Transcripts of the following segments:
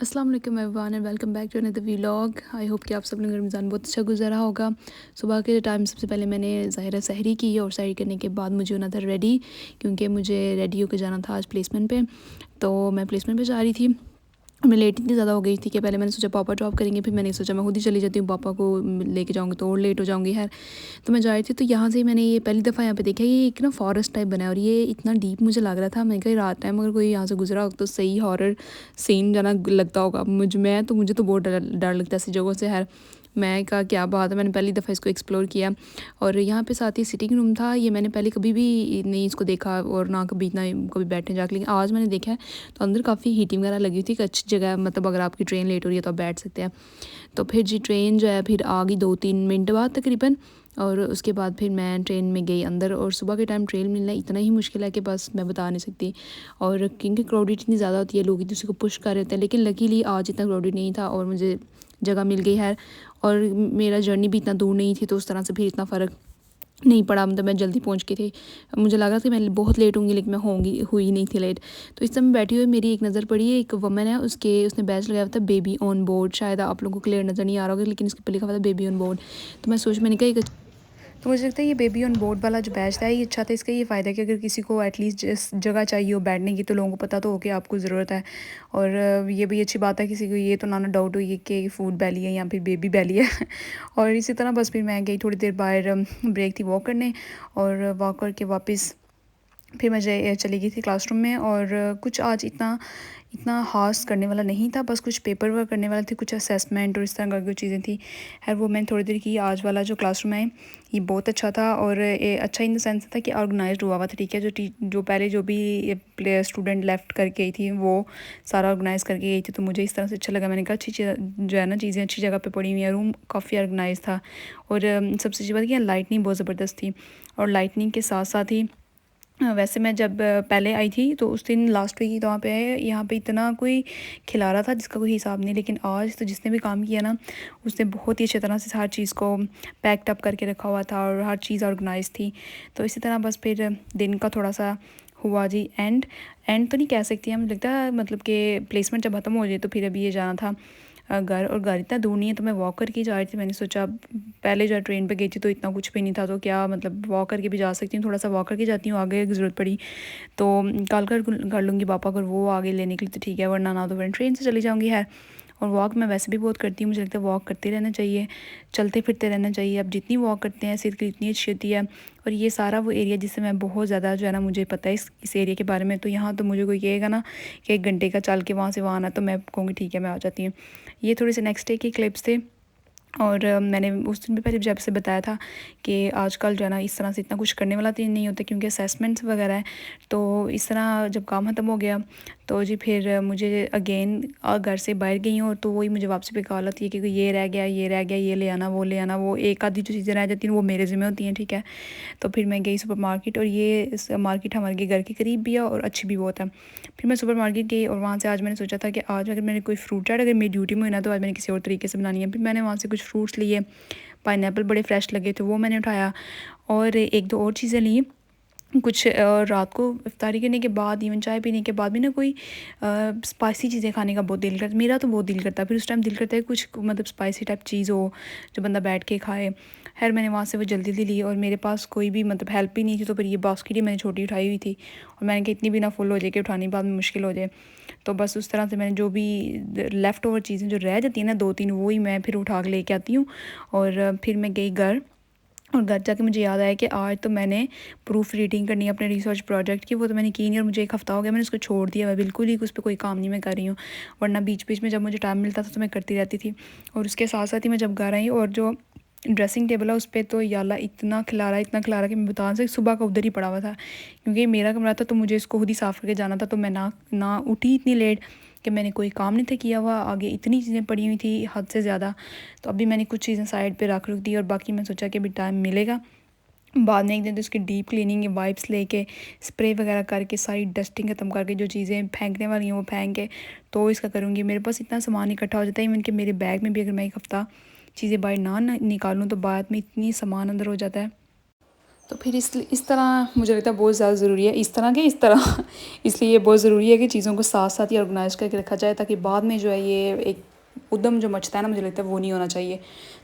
अस्सलाम वालेकुम everyone and welcome back to another vlog. I hope कि आप सब लोगों का रमज़ान बहुत अच्छा गुजरा होगा। सुबह के टाइम सबसे पहले मैंने ज़ाहिर सहरी की और सहरी करने के बाद मुझे होना था रेडी, क्योंकि मुझे रेडी होकर जाना था आज प्लेसमेंट पे। तो मैं प्लेसमेंट पे जा रही थी। मैं लेट इतनी ज़्यादा हो गई थी कि पहले मैंने सोचा पापा ड्रॉप करेंगे, फिर मैंने सोचा मैं खुद ही चली जाती हूँ, पापा को लेके जाऊँगी तो और लेट हो जाऊँगी। खैर, तो मैं जा रही थी तो यहाँ से मैंने ये पहली दफ़ा यहाँ पे देखा, ये एक ना फॉरेस्ट टाइप बना है और ये इतना डीप मुझे लग रहा था। मैं कहीं रात टाइम अगर कोई यहाँ से गुजरा हो तो सही हॉरर सीन जाना लगता होगा। मुझे तो बहुत डर डर लगता है ऐसी जगहों से। खैर, मैं कहा क्या बात है, मैंने पहली दफ़ा इसको एक्सप्लोर किया। और यहाँ पे साथ ही सिटिंग रूम था, ये मैंने पहले कभी भी नहीं इसको देखा और ना कभी इतना कभी बैठने जाकर, लेकिन आज मैंने देखा है। तो अंदर काफ़ी हीटिंग वगैरह लगी हुई थी, एक अच्छी जगह है, मतलब अगर आपकी ट्रेन लेट हो रही है तो आप बैठ सकते हैं। तो फिर जी ट्रेन जो है फिर आ गई 2-3 मिनट बाद तकरीबन। और उसके बाद फिर मैं ट्रेन में गई अंदर, और सुबह के टाइम ट्रेन मिलना इतना ही मुश्किल है कि बस मैं बता नहीं सकती। और क्योंकि क्राउडेड इतनी ज़्यादा होती है, लोग एक दूसरे को पुश कर रहे थे, लेकिन लकीली आज इतना क्राउडेड नहीं था और मुझे जगह मिल गई है। और मेरा जर्नी भी इतना दूर नहीं थी, तो उस तरह से फिर इतना फ़र्क नहीं पड़ा, मतलब मैं जल्दी पहुंच गई थी। मुझे लगा था कि मैं बहुत लेट होंगी, लेकिन मैं हुई नहीं थी लेट। तो इस समय बैठी हुई मेरी एक नज़र पड़ी है, एक वुमन है, उसने बैच लगाया हुआ था बेबी ऑन बोर्ड। शायद आप लोगों को क्लियर नज़र नहीं आ रहा होगा, लेकिन इसके ऊपर लिखा हुआ था बेबी ऑन बोर्ड। तो मैंने कहा तो मुझे लगता है ये बेबी ऑन बोर्ड वाला जो बैच था ये अच्छा था। इसका ये फ़ायदा है कि अगर किसी को एटलीस्ट जिस जगह चाहिए हो बैठने की, तो लोगों को पता तो हो कि आपको ज़रूरत है। और ये भी अच्छी बात है, किसी को ये तो ना डाउट हुई कि फूड बैली है या फिर बेबी बैली है। और इसी तरह बस फिर मैं गई थोड़ी देर बाहर, ब्रेक थी वॉक करने, और वॉक करके वापस फिर मैं चली गई थी क्लासरूम में। और कुछ आज इतना इतना खास करने वाला नहीं था, बस कुछ पेपर वर्क करने वाला थे, कुछ असेसमेंट और इस तरह की चीज़ें थी। है वो मैंने थोड़ी देर की। आज वाला जो क्लासरूम है ये बहुत अच्छा था, और ये अच्छा इन द सेंस था कि ऑर्गेनाइज्ड हुआ हुआ था। ठीक है, जो पहले जो भी स्टूडेंट लेफ़्ट करके गई थी वो सारा ऑर्गेनाइज़ करके गई थी, तो मुझे इस तरह से अच्छा लगा। मैंने कहा अच्छी जो है ना चीज़ें अच्छी जगह पे पड़ी हुई हैं, रूम काफ़ी ऑर्गेनाइज था। और सबसे अच्छी बात कि लाइटनिंग बहुत ज़बरदस्त थी। और लाइटनिंग के साथ साथ ही वैसे मैं जब पहले आई थी तो उस दिन लास्ट वीक ही तो वहाँ पे यहाँ पे इतना कोई खिला रहा था जिसका कोई हिसाब नहीं, लेकिन आज तो जिसने भी काम किया ना उसने बहुत ही अच्छी तरह से हर चीज़ को पैक्ड अप करके रखा हुआ था और हर चीज़ ऑर्गेनाइज थी। तो इसी तरह बस फिर दिन का थोड़ा सा हुआ जी एंड तो नहीं कह सकती हैं, मुझे लगता है मतलब कि प्लेसमेंट जब ख़त्म हो जाए तो फिर अभी ये जाना था घर। और घर इतना दूर नहीं है, तो मैं वॉक करके जा रही थी। मैंने सोचा पहले जो ट्रेन पे गई थी तो इतना कुछ भी नहीं था, तो क्या मतलब वॉक करके भी जा सकती हूँ, थोड़ा सा वॉक करके जाती हूँ, आगे की ज़रूरत पड़ी तो कल कर लूँगी पापा अगर वो आगे लेने के लिए तो ठीक है, वरना ना तो फिर ट्रेन से चली जाऊँगी। है, और वॉक मैं वैसे भी बहुत करती हूँ, मुझे लगता है वॉक करते रहना चाहिए, चलते फिरते रहना चाहिए। अब जितनी वॉक करते हैं सेहत के लिए इतनी अच्छी होती है। और ये सारा वो एरिया जिससे मैं बहुत ज़्यादा जो है ना मुझे पता है इस एरिया के बारे में। तो यहाँ तो मुझे कोई कहेगा ना कि 1 घंटे का चल के वहाँ से वहाँ आना, तो मैं कहूँगी ठीक है मैं आ जाती हूँ। ये थोड़े से नेक्स्ट डे के क्लिप्स थे। और मैंने उस दिन भी पहले जब से बताया था कि आजकल जो है ना इस तरह से इतना कुछ करने वाला तो नहीं होता, क्योंकि असेसमेंट्स वगैरह है। तो इस तरह जब काम ख़त्म हो गया तो जी फिर मुझे अगेन घर से बाहर गई हूँ, तो वही मुझे वापसी पे कॉल आती है कि ये रह गया ये रह गया, ये ले आना वो ले आना। वो एक आधी जो चीज़ें रह जाती हैं वो मेरे ज़िम्मे होती हैं, ठीक है। तो फिर मैं गई सुपर मार्केट, और ये मार्केट हमारे घर के करीब भी है और अच्छी भी बहुत है। फिर मैं सुपर मार्केट गई, और वहाँ से आज मैंने सोचा था कि आज अगर मैंने कोई फ्रूट चाट अगर मेरी ड्यूटी में हुई ना तो आज मैंने किसी और तरीके से बनानी है। फिर मैंने वहाँ से कुछ फ्रूट्स लिए, पाइनएप्पल बड़े फ्रेश लगे थे वो मैंने उठाया, और एक दो और चीज़ें ली कुछ। रात को इफ्तारी करने के बाद इवन चाय पीने के बाद भी ना कोई स्पाइसी चीज़ें खाने का बहुत दिल करता, मेरा तो बहुत दिल करता है। फिर उस टाइम दिल करता है कुछ मतलब स्पाइसी टाइप चीज़ हो जो बंदा बैठ के खाए। खैर मैंने वहाँ से वो जल्दी जल्दी ली, और मेरे पास कोई भी मतलब हेल्प भी नहीं थी, तो फिर ये बास्केट ही मैंने छोटी उठाई हुई थी। और मैंने कहा इतनी भी ना फुल हो जाए कि उठानी बाद में मुश्किल हो जाए। तो बस उस तरह से मैंने जो भी लेफ़्ट ओवर चीज़ें जो रह जाती हैं ना 2-3 वो ही मैं फिर उठा के लेके आती हूँ। और फिर मैं गई घर, और घर जाके मुझे याद आया कि आज तो मैंने प्रूफ रीडिंग करनी है अपने रिसर्च प्रोजेक्ट की, वो तो मैंने की नहीं, और मुझे 1 हफ़्ता हो गया मैंने उसको छोड़ दिया। मैं बिल्कुल ही उस पर कोई काम नहीं मैं कर रही हूँ, वरना बीच बीच में जब मुझे टाइम मिलता था तो मैं करती रहती थी। और उसके साथ साथ ही मैं जब घर आई, और जो ड्रेसिंग टेबल है उस पर तो याला इतना खिलारा कि मैं बता नहीं सकती, सुबह का उधर ही पड़ा हुआ था, क्योंकि मेरा कमरा था तो मुझे इसको खुद ही साफ़ करके जाना था। तो मैं ना उठी इतनी लेट कि मैंने कोई काम नहीं था किया हुआ, आगे इतनी चीज़ें पड़ी हुई थी हद से ज़्यादा। तो अभी मैंने कुछ चीज़ें साइड पे रख दी, और बाकी मैं सोचा कि अभी टाइम मिलेगा बाद में एक दिन तो इसकी डीप क्लीनिंग वाइप्स लेके स्प्रे वगैरह करके सारी डस्टिंग ख़त्म करके जो चीज़ें फेंकने वाली हैं वो फेंक के तो इसका करूँगी। मेरे पास इतना सामान इकट्ठा हो जाता है इवन कि मेरे बैग में भी अगर मैं 1 हफ़्ता चीज़ें बाहर ना निकालूँ तो बाद में इतनी सामान अंदर हो जाता है। तो फिर इस तरह मुझे लगता है बहुत ज़्यादा ज़रूरी है, इस तरह इसलिए ये बहुत ज़रूरी है कि चीज़ों को साथ साथ ही ऑर्गेनाइज़ करके रखा जाए, ताकि बाद में जो है ये एक उद्यम जो मचता है ना, मुझे लगता है वो नहीं होना चाहिए।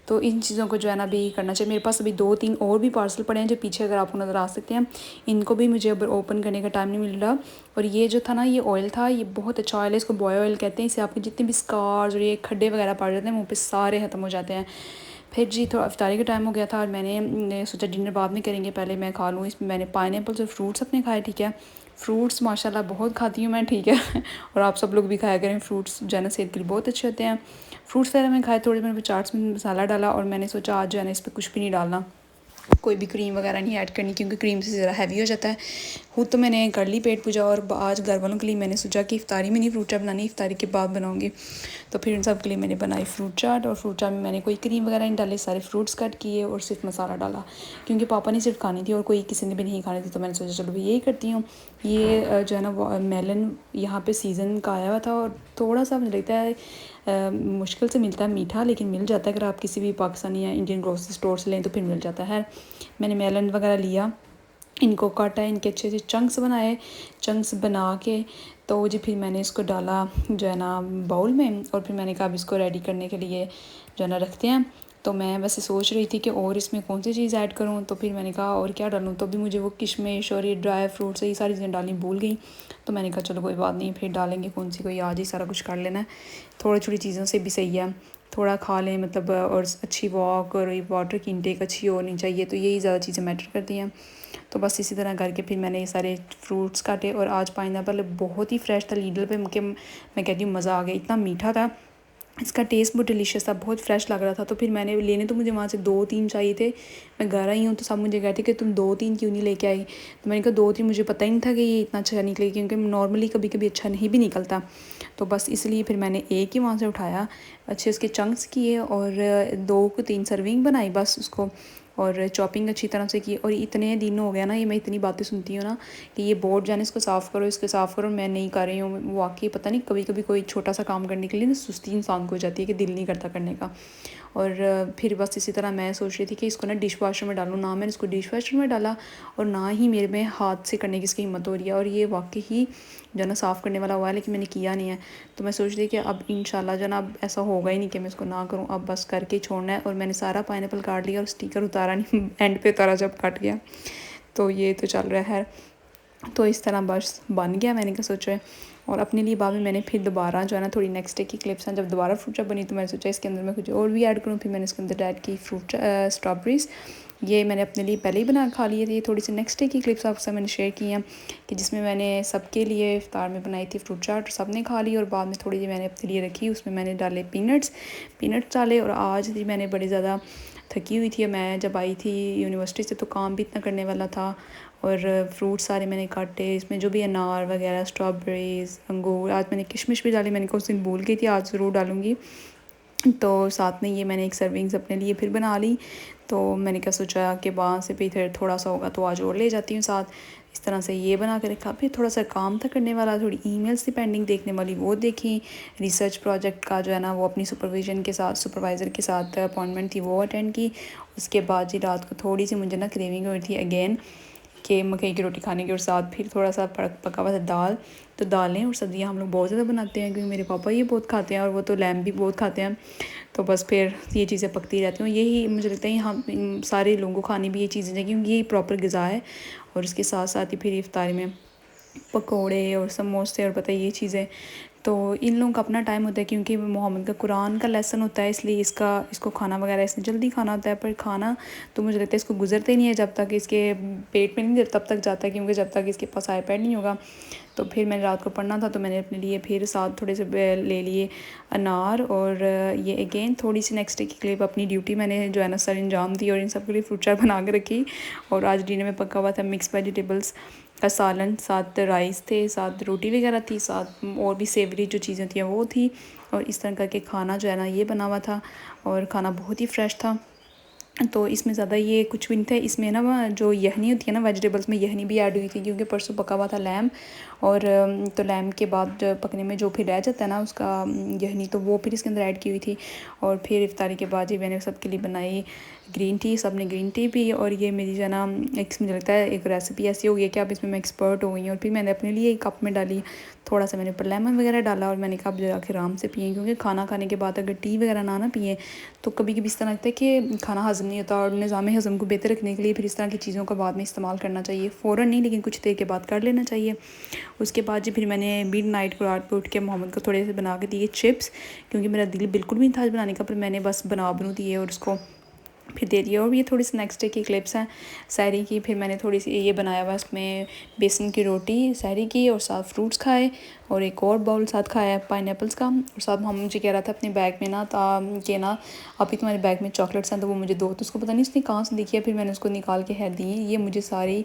तो इन चीज़ों को जो है ना अभी करना चाहिए। मेरे पास अभी 2-3 और भी पार्सल पड़े हैं जो पीछे अगर आपको नज़र आ सकते हैं, इनको भी मुझे अब ओपन करने का टाइम नहीं मिल रहा। और ये जो था ना, ये ऑयल था, ये बहुत अच्छा ऑयल है, इसको बॉय ऑयल कहते हैं। इससे आपके जितने भी स्कार्स और ये खड्डे वगैरह पड़ जाते हैं मुँह पे, सारे ख़त्म हो जाते हैं। फिर जी थोड़ा इफ्तारी का टाइम हो गया था और मैंने सोचा डिनर बाद में करेंगे, पहले मैं खा लूँ। इसमें मैंने पाइनएप्पल्स और फ्रूट्स अपने खाए, ठीक है। फ्रूट्स माशाल्लाह बहुत खाती हूँ मैं, ठीक है और आप सब लोग भी खाया करें, फ्रूट्स जो है ना सेहत के लिए बहुत अच्छे होते हैं। फ्रूट्स वगैरह मैंने खाए, थोड़े मैंने चाट्स में मसाला डाला और मैंने सोचा आज जो है ना इस पर कुछ भी नहीं डालना, कोई भी क्रीम वगैरह नहीं ऐड करनी, क्योंकि क्रीम से ज़रा हैवी हो जाता है। खुद तो मैंने कर ली पेट पूजा, और आज घर वालों के लिए मैंने सोचा कि इफ्तारी में नहीं फ्रूट चाट बनानी, इफ्तारी के बाद बनाऊंगी। तो फिर उन सब के लिए मैंने बनाई फ्रूट चाट, और फ्रूट चाट में मैंने कोई क्रीम वगैरह नहीं डाले, सारे फ्रूट्स कट किए और सिर्फ मसाला डाला, क्योंकि पापा ने सिर्फ खानी थी और कोई किसी ने भी नहीं खानी थी। तो मैंने सोचा चलो भाई यही करती हूँ। ये जो है ना मेलन यहाँ पे सीज़न का आया हुआ था, और थोड़ा सा मुझे लगता है मुश्किल से मिलता है मीठा, लेकिन मिल जाता है। अगर आप किसी भी पाकिस्तानी या इंडियन ग्रोसरी स्टोर से लें तो फिर मिल जाता है। मैंने मेलन वगैरह लिया, इनको काटा, इनके अच्छे से चंक्स बनाए। चंक्स बना के तो जी फिर मैंने इसको डाला जो है ना बाउल में, और फिर मैंने कहा अब इसको रेडी करने के लिए जो है ना रखते हैं। तो मैं वैसे सोच रही थी कि और इसमें कौन सी चीज़ ऐड करूँ, तो फिर मैंने कहा और क्या डालूँ, तो भी मुझे वो किशमिश और ये ड्राई फ्रूट्स ये सारी चीज़ें डालनी भूल गई। तो मैंने कहा चलो कोई बात नहीं, फिर डालेंगे कौन सी, कोई आज ही सारा कुछ कर लेना है। थोड़ी थोड़ी चीज़ों से भी सही है, थोड़ा खा लें मतलब, और अच्छी वॉक और वाटर की इंटेक अच्छी होनी चाहिए, तो यही ज़्यादा चीज़ें मैटर करती हैं। तो बस इसी तरह करके फिर मैंने ये सारे फ्रूट्स काटे, और आज पाइनएप्पल बहुत ही फ्रेश था लीडर पे, मैं कहती हूँ मज़ा आ गया, इतना मीठा था, इसका टेस्ट बहुत डिलीशियस था, बहुत फ्रेश लग रहा था। तो फिर मैंने लेने तो मुझे वहाँ से 2-3 चाहिए थे, मैं घर आई हूँ तो सब मुझे कहते कि तुम 2-3 क्यों नहीं लेके आई। तो मैंने कहा 2-3 मुझे पता ही नहीं था कि ये इतना अच्छा निकले, क्योंकि नॉर्मली कभी कभी अच्छा नहीं भी निकलता। तो बस इसलिए फिर मैंने एक ही वहाँ से उठाया, अच्छे उसके चंक्स किए और 2-3 सर्विंग बनाई बस उसको, और चॉपिंग अच्छी तरह से की। और इतने दिन हो गया ना, ये मैं इतनी बातें सुनती हूँ ना कि ये बोर्ड जाने इसको साफ़ करो, इसको साफ़ करो, मैं नहीं कर रही हूँ। वाकई पता नहीं कभी कभी कोई छोटा सा काम करने के लिए ना सुस्ती इंसान को हो जाती है कि दिल नहीं करता करने का। और फिर बस इसी तरह मैं सोच रही थी कि इसको ना डिश वाशर में डालूँ, ना मैंने इसको डिश वाशर में डाला और ना ही मेरे में हाथ से करने की इसकी हिम्मत हो रही है। और ये वाकई ही जो है ना साफ़ करने वाला हुआ है, लेकिन मैंने किया नहीं है। तो मैं सोच रही कि अब इंशाल्लाह जो है ना अब ऐसा होगा ही नहीं कि मैं इसको ना करूँ, अब बस करके ही छोड़ना है। और मैंने सारा पाइनएप्पल काट लिया और स्टिकर उतारा नहीं एंड पे उतारा जब कट गया। तो ये तो चल रहा है। तो इस तरह बस बन गया, मैंने क्या सोचा है। और अपने लिए बाद में मैंने फिर दोबारा जो है ना थोड़ी नेक्स्ट डे की क्लिप्स हैं, जब दोबारा फ्रूट चाट बनी तो मैंने सोचा इसके अंदर मैं कुछ और भी ऐड करूँ। फिर मैंने इसके अंदर ऐड की स्ट्रॉबेरीज़, ये मैंने अपने लिए पहले ही बना खा लिए थे। ये थोड़ी सी नेक्स्ट डे की क्लिप्स आपसे मैंने शेयर की हैं कि जिसमें मैंने सबके लिए इफ्तार में बनाई थी फ्रूट चाट, सब ने खा ली। और बाद में थोड़ी सी मैंने अपने लिए रखी, उसमें मैंने डाले पीनट्स डाले। और आज भी मैंने बड़ी ज़्यादा थकी हुई थी, मैं जब आई थी यूनिवर्सिटी से तो काम भी इतना करने वाला था। और फ्रूट सारे मैंने काटे, इसमें जो भी अनार वगैरह, स्ट्रॉबेरीज़, अंगूर, आज मैंने किशमिश भी डाली, मैंने कहा उस दिन भूल गई थी, आज ज़रूर डालूँगी। तो साथ में ये मैंने एक सर्विंग्स अपने लिए फिर बना ली। तो मैंने क्या सोचा कि वहाँ से फिर थोड़ा सा होगा तो आज और ले जाती हूँ साथ। इस तरह से ये बना कर रखा। फिर थोड़ा सा काम था करने वाला, थोड़ी ईमेल्स थी पेंडिंग देखने वाली, वो देखी। रिसर्च प्रोजेक्ट का जो है ना वो अपनी सुपरवाइज़र के साथ अपॉइंटमेंट थी, वो अटेंड की। उसके बाद जी रात को थोड़ी सी मुझे ना क्रेविंग हुई थी अगेन कि मकई की रोटी खाने की, और साथ फिर थोड़ा सा पका हुआ था दाल। तो दालें और सब्ज़ियाँ हम लोग बहुत ज़्यादा बनाते हैं, क्योंकि मेरे पापा ये बहुत खाते हैं और वो तो लैम्ब भी बहुत खाते हैं। तो बस फिर ये चीज़ें पकती रहती हैं, यही मुझे लगता है हम सारे लोगों को खानी भी ये चीज़ें चाहिए, क्योंकि ये प्रॉपर ग़िज़ा है। और इसके साथ साथ ही फिर इफ्तारी में पकोड़े और समोसे और पता है ये चीज़ें। तो इन लोगों का अपना टाइम होता है, क्योंकि मोहम्मद का कुरान का लेसन होता है, इसलिए इसको खाना वगैरह इसने जल्दी खाना होता है। पर खाना तो मुझे लगता है इसको गुजरते ही नहीं है जब तक इसके पेट में नहीं, तब तक जाता है, क्योंकि जब तक इसके पास आईपैड नहीं होगा। तो फिर मैंने रात को पढ़ना था, तो मैंने अपने लिए फिर साथ थोड़े से ले लिए अनार। और ये अगेन थोड़ी सी नेक्स्ट डे की क्लिप, अपनी ड्यूटी मैंने जो है ना सर अंजाम दी, और इन सब के लिए फ्रूट चाट बना के रखी। और आज डिनर में पका हुआ था मिक्स वेजिटेबल्स का सालन, साथ राइस थे, साथ रोटी वगैरह थी, साथ और भी सेवरी जो चीज़ें थी वो थी। और इस तरह करके खाना जो है ना ये बना हुआ था, और खाना बहुत ही फ्रेश था। तो इसमें ज़्यादा ये कुछ भी नहीं था। इसमें ना जो यखनी होती है ना, वेजिटेबल्स में यखनी भी ऐड हुई थी, क्योंकि परसों पका हुआ था लैम। और तो लैम के बाद पकने में जो फिर रह जाता है ना उसका यखनी, तो वो फिर इसके अंदर ऐड की हुई थी। और फिर इफ्तारी के बाद ही मैंने सबके लिए बनाई ग्रीन टी, सब ने ग्रीन टी पी। और ये मेरी जो है ना एक, मुझे लगता है एक रेसिपी ऐसी हो गई है कि अब इसमें मैं एक्सपर्ट हो गई हूँ। और फिर मैंने अपने लिए एक कप में डाली, थोड़ा सा मैंने ऊपर लेमन वगैरह डाला, और मैंने कहा अब जाके आराम से पिए, क्योंकि खाना खाने के बाद अगर टी वगैरह ना पिए तो कभी कभी इस तरह लगता है कि खाना हज़म नहीं होता। और निज़ाम हज़म को बेहतर रखने के लिए फिर इस तरह की चीज़ों का बाद में इस्तेमाल करना चाहिए, फ़ौरन नहीं लेकिन कुछ देर के बाद कर लेना चाहिए। उसके बाद जी फिर मैंने मिडनाइट को रात को उठ के मोहम्मद को थोड़े से बना के दिए चिप्स, क्योंकि मेरा दिल बिल्कुल भी नहीं था आज बनाने का, पर मैंने बस बनू दिए और उसको फिर दे दिया। और ये थोड़ी सी नेक्स्ट डे की क्लिप्स हैं सहरी की। फिर मैंने थोड़ी सी ये बनाया हुआ इसमें बेसन की रोटी सहरी की, और साथ फ्रूट्स खाए, और एक और बाउल साथ खाया पाइनएप्पल्स का। और साथ हम मुझे कह रहा था अपने बैग में ना कि ना अभी तुम्हारे बैग में चॉकलेट्स हैं, तो वो मुझे दो। तो उसको पता नहीं उसने कहाँ से देखी है, फिर मैंने उसको निकाल के है दी। ये मुझे सारी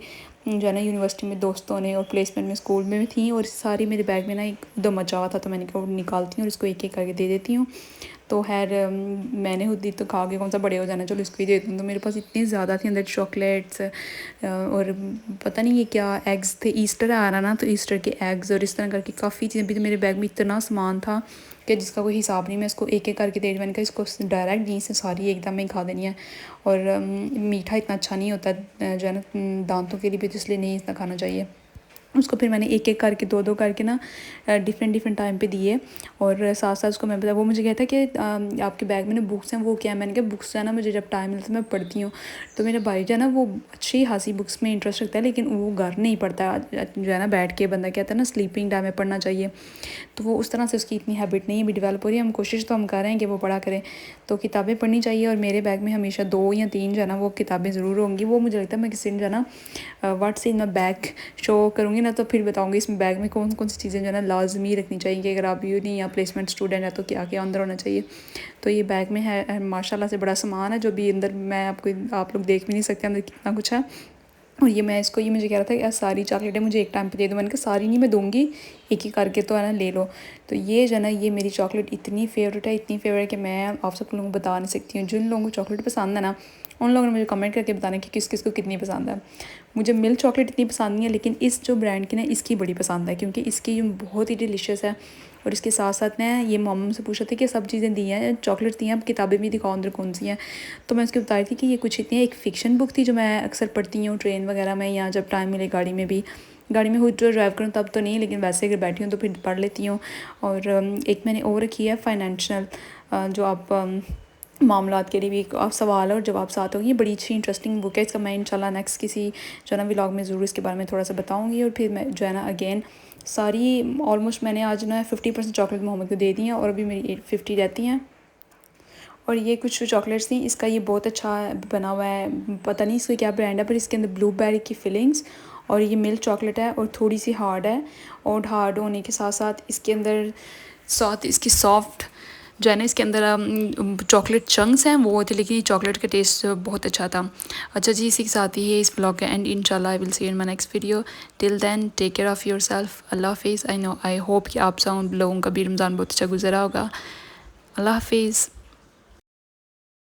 जो है ना यूनिवर्सिटी में दोस्तों ने और प्लेसमेंट में स्कूल में भी थी, और सारी मेरे बैग में ना एक दम मचा हुआ था, तो मैंने कहा निकालती हूँ और इसको एक एक करके दे देती हूँ। तो खैर मैंने खुद ही तो खा के कौन सा बड़े हो जाना, चलो इसको ही दे दूँ। तो मेरे पास इतनी ज़्यादा थी अंदर चॉकलेट्स, और पता नहीं ये क्या एग्स थे, ईस्टर आ रहा ना, तो ईस्टर के एग्स और इस तरह करके काफ़ी चीज़ें भी। तो मेरे बैग में इतना सामान था कि जिसका कोई हिसाब नहीं। मैं इसको एक एक करके दे दी, मैंने कहा इसको डायरेक्ट यहीं से सारी एकदम में खा देनी है। और मीठा इतना अच्छा नहीं होता जो है ना दांतों के लिए भी, तो इसलिए नहीं इतना खाना चाहिए। उसको फिर मैंने एक एक करके दो दो करके ना डिफरेंट टाइम पे दिए। और साथ साथ उसको मैं बताया, वो मुझे कहता कि आपके बैग में ना बुक्स हैं, वो क्या है। मैंने कहा बुक्स है ना, मुझे जब टाइम मिलता है मैं पढ़ती हूँ। तो मेरा भाई जो है ना वो अच्छी खासी बुक्स में इंटरेस्ट रखता है, लेकिन वो घर नहीं पढ़ता जो है ना, बैठ के बंदा कहता है ना स्लीपिंग टाइम में पढ़ना चाहिए, तो वो उस तरह से उसकी इतनी हैबिट नहीं है भी डेवलप हो रही है। हम कोशिश तो हम कर रहे हैं कि वो पढ़ा करें, तो किताबें पढ़नी चाहिए। और मेरे बैग में हमेशा 2 या 3 जो है ना वो किताबें ज़रूर होंगी। वो मुझे लगता है मैं किसी दिन जो है ना what's in my bag show करूँगी ना, तो फिर बताऊँगी इसमें बैग में कौन कौन सी चीज़ें जो है ना लाजमी रखनी चाहिए, कि अगर आप यूनी या प्लेसमेंट स्टूडेंट है तो क्या क्या अंदर होना चाहिए। तो ये बैग में है माशाल्लाह से बड़ा सामान है, जो भी अंदर मैं आप लोग देख भी नहीं सकते अंदर कितना कुछ है। और ये मैं इसको, ये मुझे कह रहा था कि सारी चॉकलेटें मुझे एक टाइम पे दे दो। मैंने कहा सारी नहीं मैं दूँगी, एक ही करके तो है ना ले लो। तो ये जो है ना ये मेरी चॉकलेट इतनी फेवरेट है, इतनी फेवरेट कि मैं आप सब लोगों को बता नहीं सकती हूँ। जिन लोगों को चॉकलेट पसंद है ना, उन लोगों ने मुझे कमेंट करके बताना कि किस किस को कितनी पसंद है। मुझे मिल्क चॉकलेट इतनी पसंद नहीं है, लेकिन इस जो ब्रांड की ना इसकी बड़ी पसंद है, क्योंकि इसकी जो बहुत ही डिलीशियस है। और इसके साथ साथ मैं ये मम्मा से पूछा था कि सब चीज़ें दी हैं, चॉकलेट दी हैं, अब किताबें भी दिखाओ अंदर कौन सी हैं। तो मैं उसको बता रही थी कि ये कुछ इतनी एक फ़िक्शन बुक थी जो मैं अक्सर पढ़ती हूँ ट्रेन वगैरह में, या जब टाइम मिले गाड़ी में भी। गाड़ी में खुद जो ड्राइव करूँ तब तो नहीं, लेकिन वैसे अगर बैठी हूँ तो फिर पढ़ लेती हूँ। और एक मैंने और रखी है फाइनेंशियल, जो आप मामलात के लिए भी आप सवाल और जवाब साथ होगी। ये बड़ी अच्छी इंटरेस्टिंग बुक है। इसका मैं इंशाल्लाह नेक्स्ट किसी जो है ना व्लॉग में ज़रूर इसके बारे में थोड़ा सा बताऊँगी। और फिर मैं जो है ना अगेन सारी ऑलमोस्ट मैंने आज ना 50% चॉकलेट मोहम्मद को दे दी हैं, और अभी मेरी 50 रहती हैं। और ये कुछ चॉकलेट्स थी, इसका ये बहुत अच्छा बना हुआ है, पता नहीं इसका क्या ब्रांड है, पर इसके अंदर ब्लूबेरी की फिलिंग्स, और ये मिल्क चॉकलेट है और थोड़ी सी हार्ड है। और हार्ड होने के साथ साथ इसके अंदर साथ इसकी सॉफ्ट जो है ना, इसके अंदर चॉकलेट चंक्स हैं वो थे, लेकिन चॉकलेट का टेस्ट बहुत अच्छा था। अच्छा जी, इसी के साथ ही है इस ब्लॉग का एंड। इंशाल्लाह I will see in my next video. Till then take care of yourself. अल्लाह हाफिज़। आई होप कि आप सब लोगों का भी रमज़ान बहुत अच्छा गुजरा होगा। अल्लाह हाफिज़।